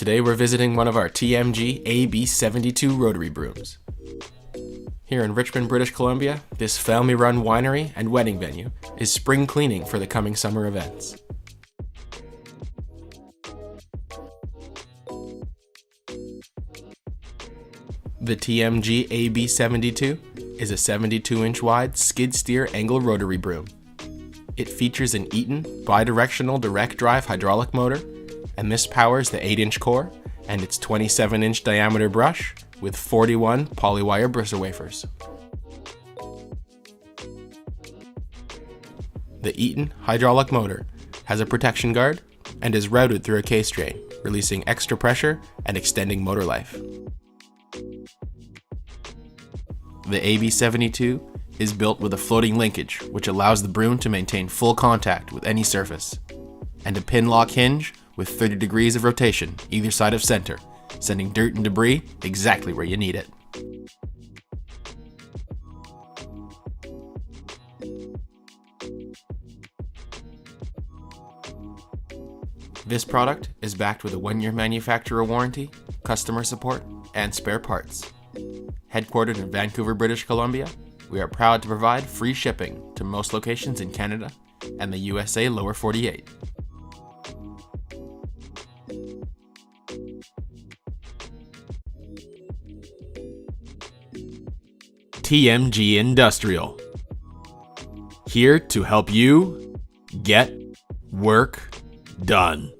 Today we're visiting one of our TMG-AB72 rotary brooms. Here in Richmond, British Columbia, this family-run winery and wedding venue is spring cleaning for the coming summer events. The TMG-AB72 is a 72-inch wide skid steer angle rotary broom. It features an Eaton bi-directional direct drive hydraulic motor, and this powers the 8-inch core and its 27-inch diameter brush with 41 polywire bristle wafers. The Eaton hydraulic motor has a protection guard and is routed through a case drain, releasing extra pressure and extending motor life. The AB72 is built with a floating linkage, which allows the broom to maintain full contact with any surface, and a pin lock hinge with 30 degrees of rotation either side of center, sending dirt and debris exactly where you need it. This product is backed with a 1-year manufacturer warranty, customer support, and spare parts. Headquartered in Vancouver, British Columbia, we are proud to provide free shipping to most locations in Canada and the USA Lower 48. TMG Industrial. Here to help you get work done.